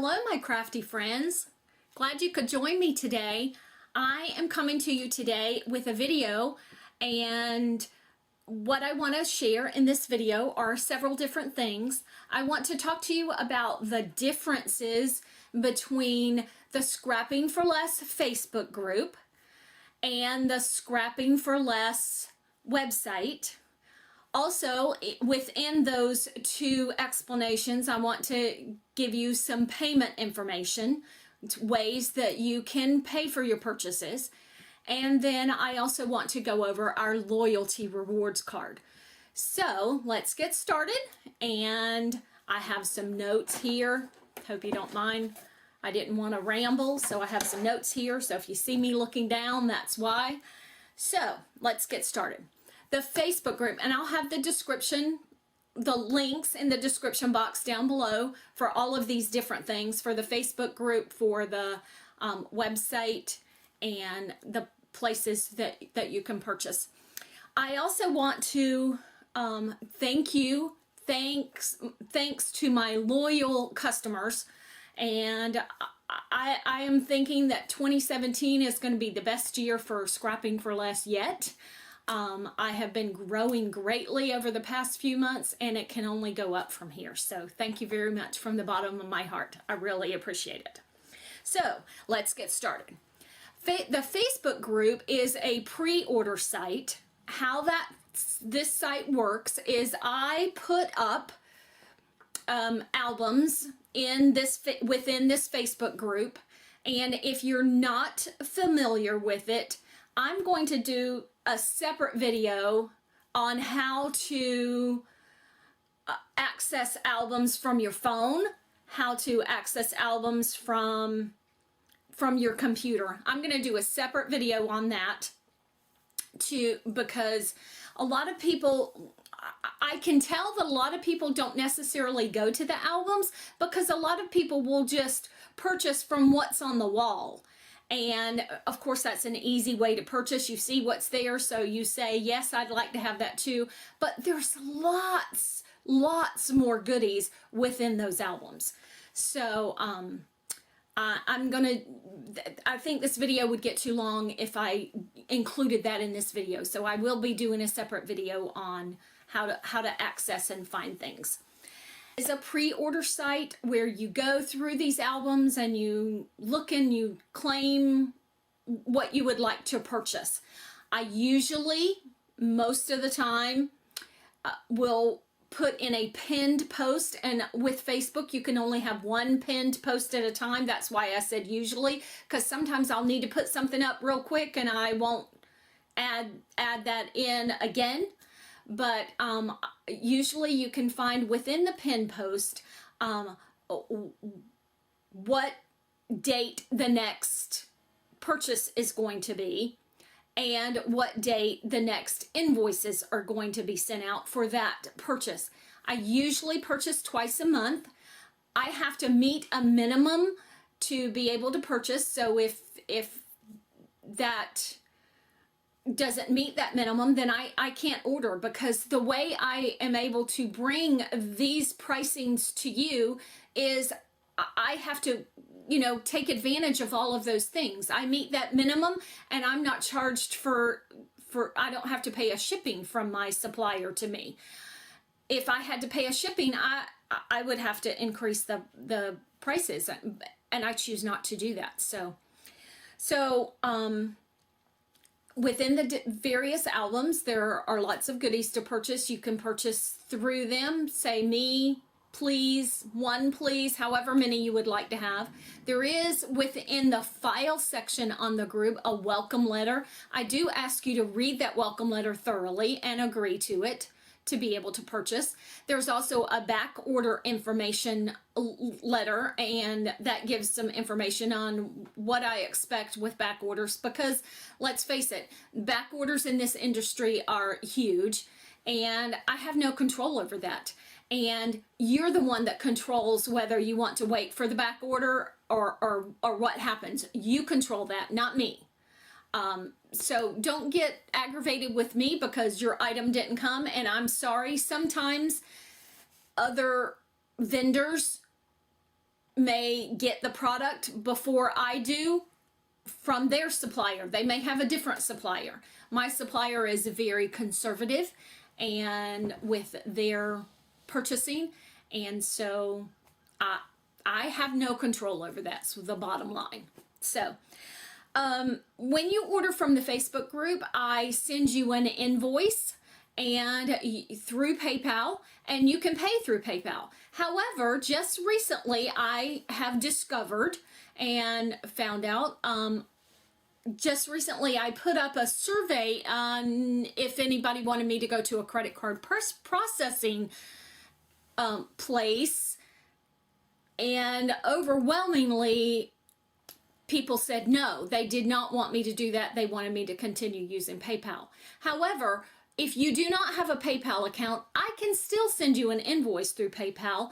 Hello, my crafty friends. Glad you could join me today. I am coming to you today with a video, and what I want to share in this video are several different things. I want to talk to you about the differences between the Scrapping for Less Facebook group and the Scrapping for Less website. Also, within those two explanations, I want to give you some payment information, ways that you can pay for your purchases. And then I also want to go over our loyalty rewards card. So let's get started. And I have some notes here. Hope you don't mind. I didn't want to ramble, so I have some notes here. So if you see me looking down, that's why. So let's get started. The Facebook group, and I'll have the description, the links in the description box down below for all of these different things, for the Facebook group, for the website, and the places that you can purchase. I also want to thanks to my loyal customers, and I am thinking that 2017 is going to be the best year for Scrapping for Less yet. I have been growing greatly over the past few months, and it can only go up from here. So thank you very much from the bottom of my heart. I really appreciate it. So let's get started. The Facebook group is a pre-order site. How this site works is I put up albums within this Facebook group, and if you're not familiar with it, I'm going to do a separate video on how to access albums from your phone, how to access albums from your computer. I'm going to do a separate video on that because a lot of people, I can tell that a lot of people don't necessarily go to the albums because a lot of people will just purchase from what's on the wall. And of course, that's an easy way to purchase. You see what's there, so you say, yes, I'd like to have that too. But there's lots more goodies within those albums. So I think this video would get too long if I included that in this video. So I will be doing a separate video on how to access and find things. It's a pre-order site where you go through these albums and you look and you claim what you would like to purchase. I usually, most of the time, will put in a pinned post, and with Facebook you can only have one pinned post at a time. That's why I said usually, because sometimes I'll need to put something up real quick and I won't add that in again. But usually you can find within the pin post what date the next purchase is going to be and what date the next invoices are going to be sent out for that purchase. I usually purchase twice a month. I have to meet a minimum to be able to purchase. So if that doesn't meet that minimum, then I can't order, because the way I am able to bring these pricings to you is I have to, take advantage of all of those things. I meet that minimum and I'm not charged I don't have to pay a shipping from my supplier to me. If I had to pay a shipping, I would have to increase the prices, and I choose not to do that. So within the various albums, there are lots of goodies to purchase. You can purchase through them. Say me, please, one please, however many you would like to have. There is within the file section on the group a welcome letter. I do ask you to read that welcome letter thoroughly and agree to it to be able to purchase. There's also a back order information letter, and that gives some information on what I expect with back orders, because let's face it, back orders in this industry are huge, and I have no control over that. And you're the one that controls whether you want to wait for the back order or what happens. You control that, not me. So don't get aggravated with me because your item didn't come, and I'm sorry. Sometimes other vendors may get the product before I do from their supplier. They may have a different supplier. My supplier is very conservative and with their purchasing, and so I have no control over that. So the bottom line. So when you order from the Facebook group, I send you an invoice and through PayPal, and you can pay through PayPal. However, just recently I have discovered and found out, just recently I put up a survey on if anybody wanted me to go to a credit card processing place, and overwhelmingly people said no, they did not want me to do that. They wanted me to continue using PayPal. However, if you do not have a PayPal account, I can still send you an invoice through PayPal.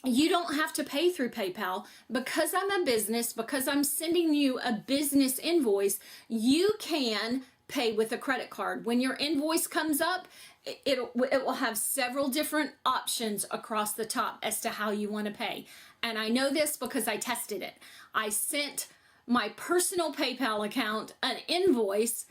You don't have to pay through PayPal. Because I'm a business, because I'm sending you a business invoice, you can pay with a credit card. When your invoice comes up, it will have several different options across the top as to how you want to pay. And I know this because I tested it. I sent my personal PayPal account an invoice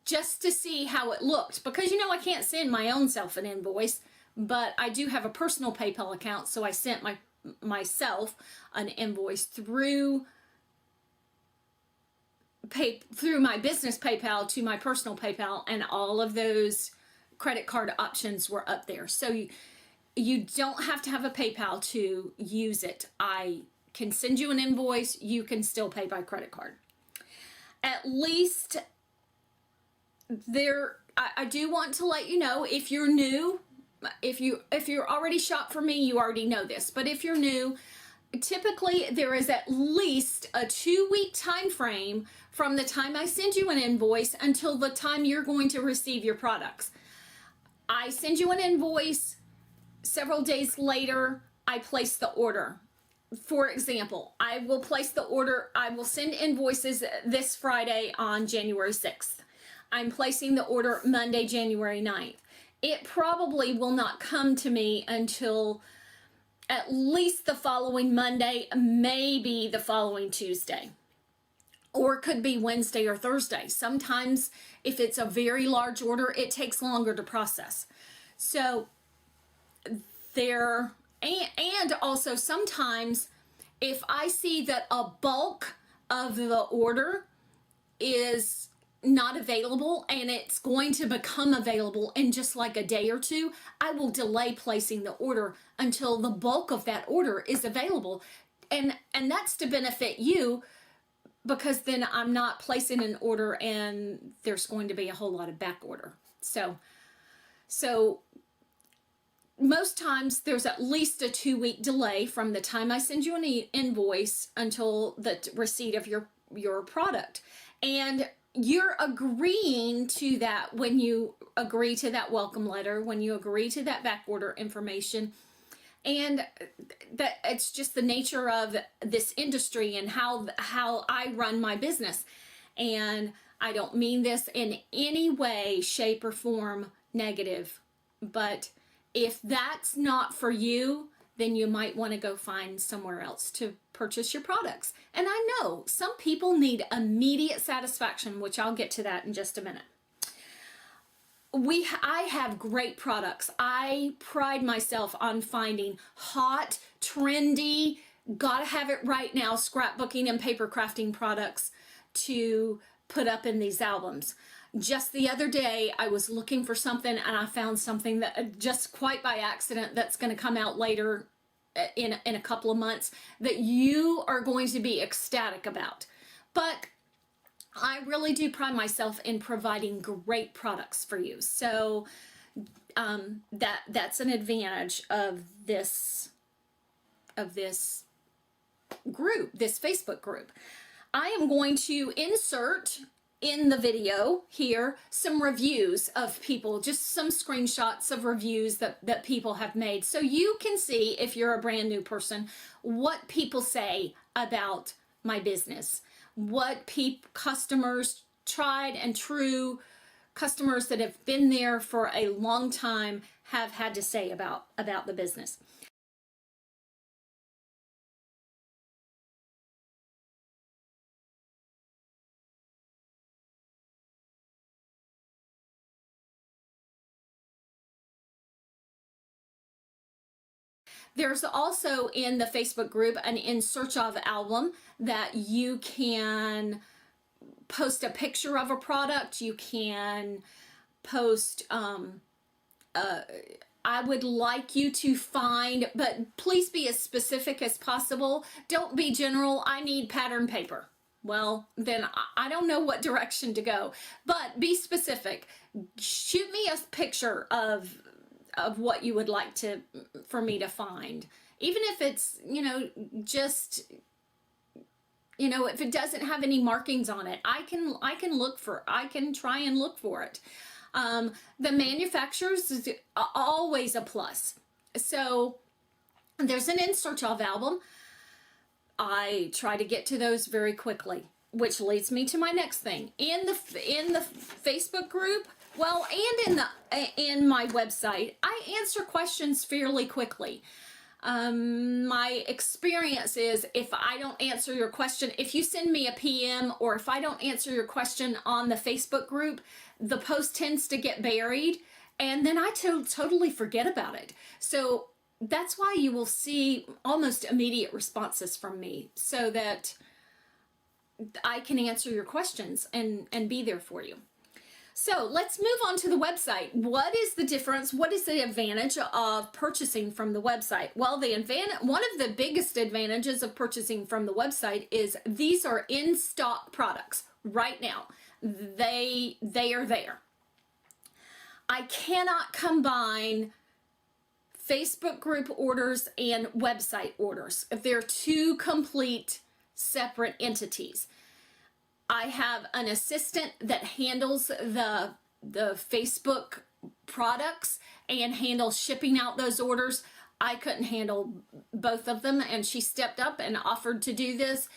just to see how it looked, because I can't send my own self an invoice, but I do have a personal PayPal account, so I sent myself an invoice through my business PayPal to my personal PayPal, and all of those credit card options were up there. So you don't have to have a PayPal to use it. I can send you an invoice. You can still pay by credit card. At least I do want to let you know, if you're new, if you're already shopped for me, you already know this. But if you're new, typically there is at least a 2-week time frame from the time I send you an invoice until the time you're going to receive your products. I send you an invoice, several days later I place the order. For example, I will place the order, I will send invoices this Friday on January 6th. I'm placing the order Monday, January 9th. It probably will not come to me until at least the following Monday, maybe the following Tuesday, or it could be Wednesday or Thursday. Sometimes if it's a very large order, it takes longer to process. So and also sometimes if I see that a bulk of the order is not available and it's going to become available in just like a day or two, I will delay placing the order until the bulk of that order is available. And that's to benefit you, because then I'm not placing an order and there's going to be a whole lot of back order. So most times there's at least a 2-week delay from the time I send you an invoice until the receipt of your product. And you're agreeing to that when you agree to that welcome letter, when you agree to that back order information. And that it's just the nature of this industry and how I run my business. And I don't mean this in any way, shape, or form negative, but if that's not for you, then you might want to go find somewhere else to purchase your products. And I know some people need immediate satisfaction, which I'll get to that in just a minute. I have great products. I pride myself on finding hot, trendy, gotta have it right now, scrapbooking and paper crafting products to put up in these albums. Just the other day, I was looking for something and I found something that just quite by accident that's going to come out later in a couple of months that you are going to be ecstatic about. But I really do pride myself in providing great products for you. So that's an advantage of this group, this Facebook group. I am going to insert in the video here some reviews of people, just some screenshots of reviews that people have made, so you can see, if you're a brand new person, what people say about my business, what customers, tried and true customers that have been there for a long time have had to say about the business. There's also in the Facebook group an in search of album that you can post a picture of a product. You can post, I would like you to find, but please be as specific as possible. Don't be general. I need pattern paper. Well, then I don't know what direction to go, but be specific. Shoot me a picture of what you would like for me to find. Even if it's, just, if it doesn't have any markings on it, I can try and look for it. The manufacturers is always a plus. So there's an in search of album. I try to get to those very quickly, which leads me to my next thing. In the Facebook group, well, and in my website, I answer questions fairly quickly. My experience is if I don't answer your question, if you send me a PM or if I don't answer your question on the Facebook group, the post tends to get buried and then I totally forget about it. So that's why you will see almost immediate responses from me so that I can answer your questions and be there for you. So let's move on to the website. What is the difference? What is the advantage of purchasing from the website? Well, one of the biggest advantages of purchasing from the website is these are in stock products right now. They are there. I cannot combine Facebook group orders and website orders. They're two complete separate entities. I have an assistant that handles the Facebook products and handles shipping out those orders. I couldn't handle both of them, and she stepped up and offered to do this.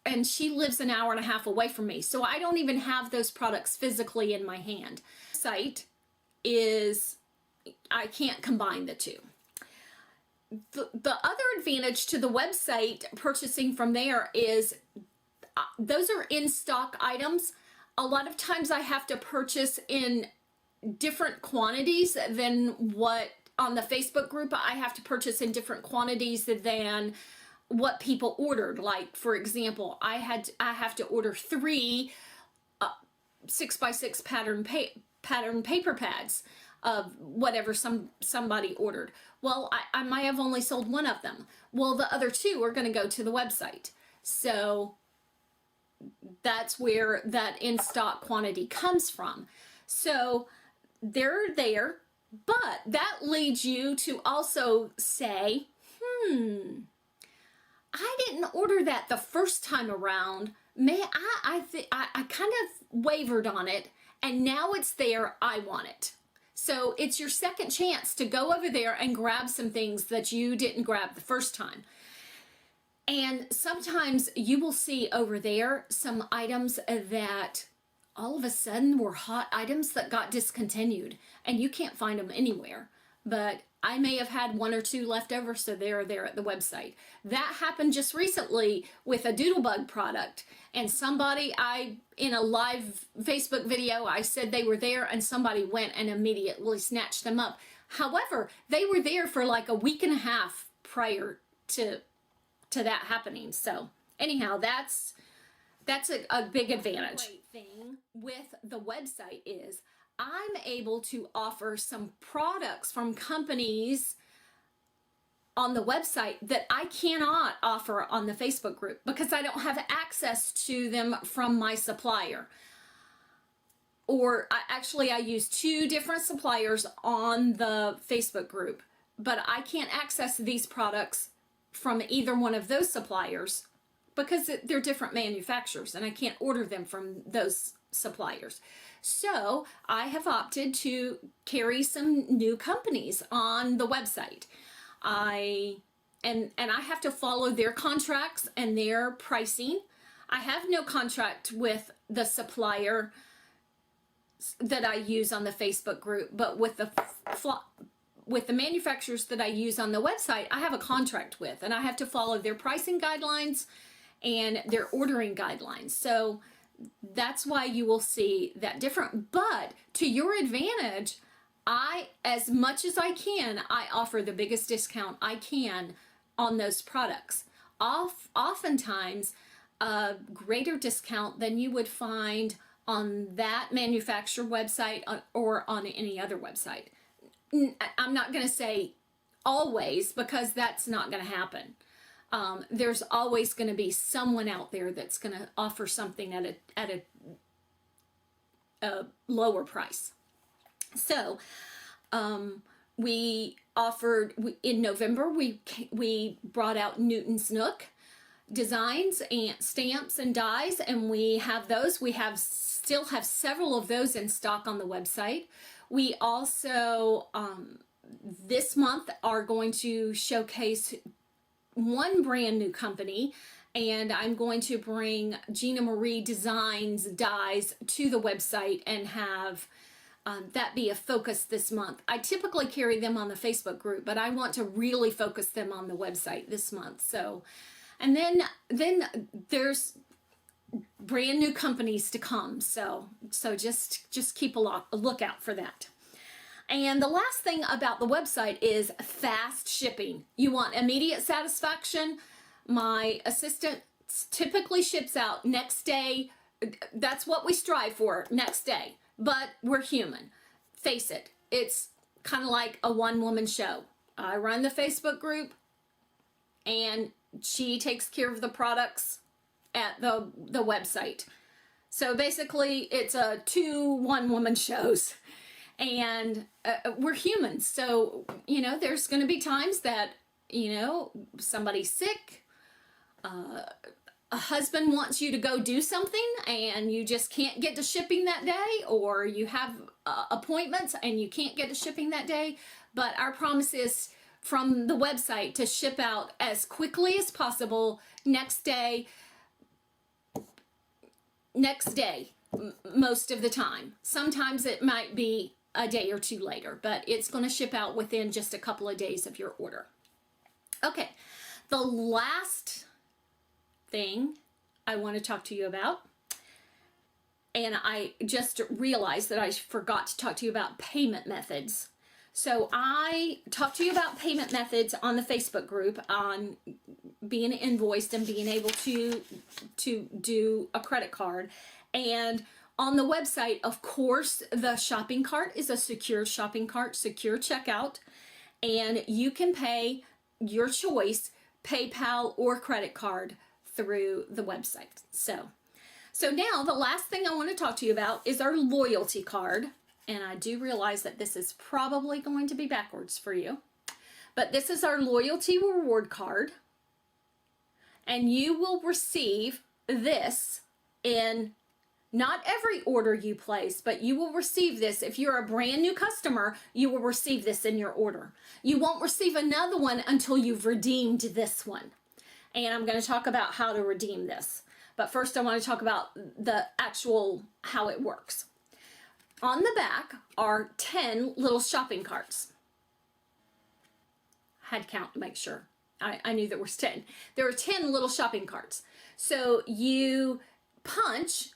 And she lives an hour and a half away from me, so I don't even have those products physically in my hand. Site is, I can't combine the two. The other advantage to the website purchasing from there is those are in stock items. A lot of times I have to purchase in different quantities than what on the Facebook group. I have to purchase in different quantities than what people ordered. Like, for example, I have to order 3 6x6 pattern paper pads of whatever somebody ordered. Well, I might have only sold 1 of them. Well, the other 2 are going to go to the website. So that's where that in-stock quantity comes from. So they're there, but that leads you to also say, I didn't order that the first time around. I kind of wavered on it, and now it's there. I want it. So it's your second chance to go over there and grab some things that you didn't grab the first time. And sometimes you will see over there some items that all of a sudden were hot items that got discontinued, and you can't find them anywhere. But I may have had 1 or 2 left over, so they're there at the website. That happened just recently with a Doodlebug product, and in a live Facebook video, I said they were there, and somebody went and immediately snatched them up. However, they were there for like a week and a half prior to that happening. So anyhow, that's a big advantage. Great thing with the website is I'm able to offer some products from companies on the website that I cannot offer on the Facebook group because I don't have access to them from my supplier. Or I use 2 different suppliers on the Facebook group, but I can't access these products from either one of those suppliers because they're different manufacturers and I can't order them from those suppliers. So I have opted to carry some new companies on the website. I have to follow their contracts and their pricing. I have no contract with the supplier that I use on the Facebook group, but with the manufacturers that I use on the website, I have a contract with, and I have to follow their pricing guidelines and their ordering guidelines. So that's why you will see that different. But to your advantage, as much as I can, I offer the biggest discount I can on those products. Oftentimes, a greater discount than you would find on that manufacturer website or on any other website. I'm not going to say always, because that's not going to happen. There's always going to be someone out there that's going to offer something at a lower price. So we offered in November, we brought out Newton's Nook designs and stamps and dies, and we have those. We still have several of those in stock on the website. We also this month are going to showcase one brand new company, and I'm going to bring Gina Marie Designs dies to the website and have that be a focus this month. I typically carry them on the Facebook group, but I want to really focus them on the website this month. So, and then there's brand new companies to come. So just keep a lookout for that. And the last thing about the website is fast shipping. You want immediate satisfaction. My assistant typically ships out next day. That's what we strive for, next day. But we're human. Face it, it's kind of like a one-woman show. I run the Facebook group, and she takes care of the products at the website. So basically, it's a 2 one-woman shows. And we're humans. So, there's going to be times that, somebody's sick, a husband wants you to go do something and you just can't get to shipping that day, or you have appointments and you can't get to shipping that day. But our promise is from the website to ship out as quickly as possible next day, most of the time. Sometimes it might be a day or two later, but it's going to ship out within just a couple of days of your order. Okay, the last thing I want to talk to you about, and I just realized that I forgot to talk to you about payment methods. So I talked to you about payment methods on the Facebook group on being invoiced and being able to do a credit card. And on the website, of course, the shopping cart is a secure shopping cart, secure checkout, and you can pay your choice, PayPal or credit card, through the website. So now the last thing I want to talk to you about is our loyalty card. And I do realize that this is probably going to be backwards for you, but this is our loyalty reward card. And you will receive this in not every order you place, but you will receive this. If you're a brand new customer, you will receive this in your order. You won't receive another one until you've redeemed this one. And I'm going to talk about how to redeem this. But first I want to talk about the actual how it works. On the back are 10 little shopping carts. Had to count to make sure. I knew there was 10. There are 10 little shopping carts. So you punch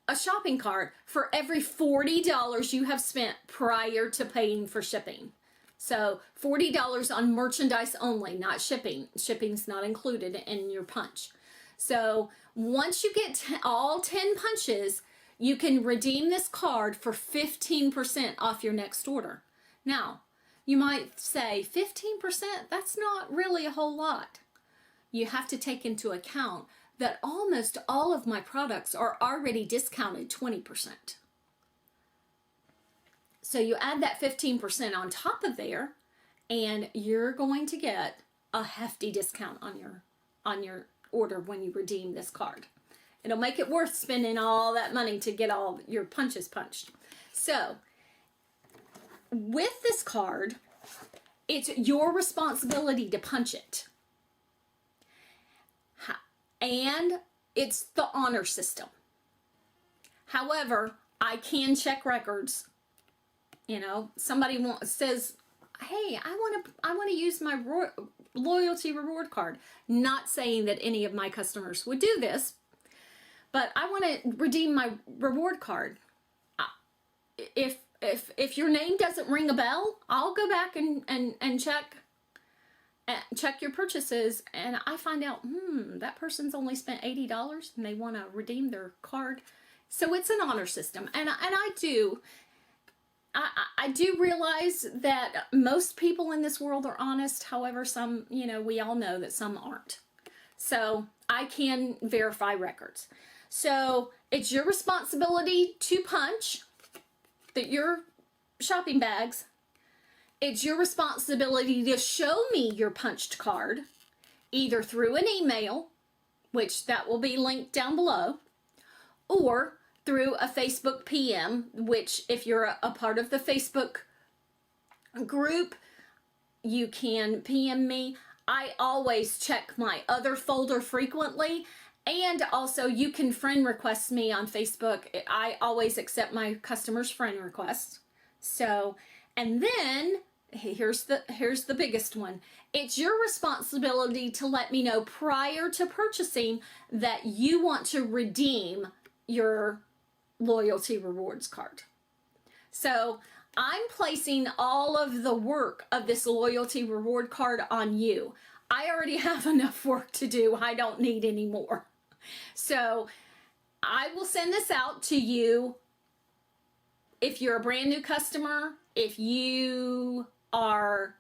a shopping cart for every $40 you have spent prior to paying for shipping. So $40 on merchandise only, not shipping. Shipping's not included in your punch. So once you get all 10 punches, you can redeem this card for 15% off your next order. Now, you might say 15%, that's not really a whole lot. You have to take into account that almost all of my products are already discounted 20%. So you add that 15% on top of there, and you're going to get a hefty discount on your order when you redeem this card. It'll make it worth spending all that money to get all your punches punched. So with this card, it's your responsibility to punch it. And it's the honor system. However, I can check records. Somebody says, hey, I want to use my loyalty reward card. Not saying that any of my customers would do this, but I want to redeem my reward card. If if your name doesn't ring a bell, I'll go back and check your purchases, and I find out, that person's only spent $80 and they want to redeem their card. So it's an honor system, and I do realize that most people in this world are honest. However, some, we all know that some aren't. So I can verify records. So it's your responsibility to punch your shopping bags. It's your responsibility to show me your punched card, either through an email, which that will be linked down below, or through a Facebook PM, which if you're a part of the Facebook group, you can PM me. I always check my other folder frequently, and also you can friend request me on Facebook. I always accept my customers' friend requests. So, and then here's the biggest one. It's your responsibility to let me know prior to purchasing that you want to redeem your loyalty rewards card. So I'm placing all of the work of this loyalty reward card on you. I already have enough work to do. I don't need any more. So I will send this out to you if you're a brand new customer, if you are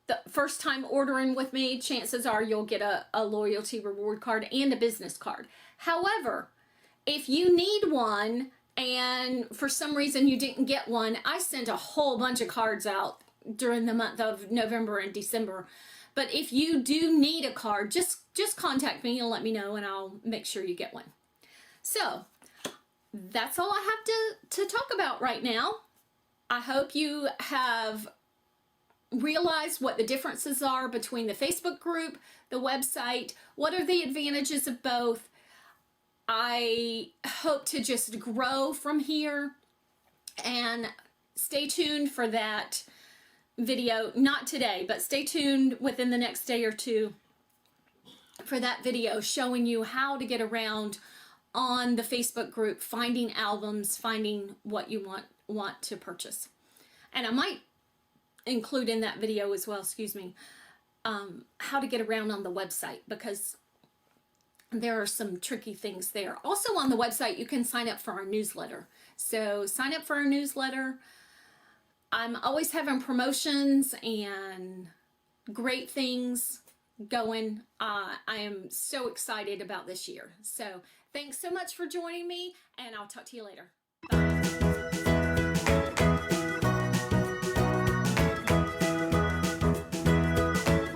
the first time ordering with me, chances are you'll get a loyalty reward card and a business card. However, if you need one and for some reason you didn't get one, I sent a whole bunch of cards out during the month of November and December. But if you do need a card, just contact me and let me know, and I'll make sure you get one. So that's all I have to talk about right now. I hope you have realized what the differences are between the Facebook group, the website, what are the advantages of both. I hope to just grow from here, and stay tuned for that video, not today, but stay tuned within the next day or two for that video showing you how to get around on the Facebook group, finding albums, finding what you want to purchase. And I might include in that video as well, how to get around on the website, because there are some tricky things there. Also on the website, you can sign up for our newsletter. So sign up for our newsletter. I'm always having promotions and great things going. I am so excited about this year. So thanks so much for joining me, and I'll talk to you later.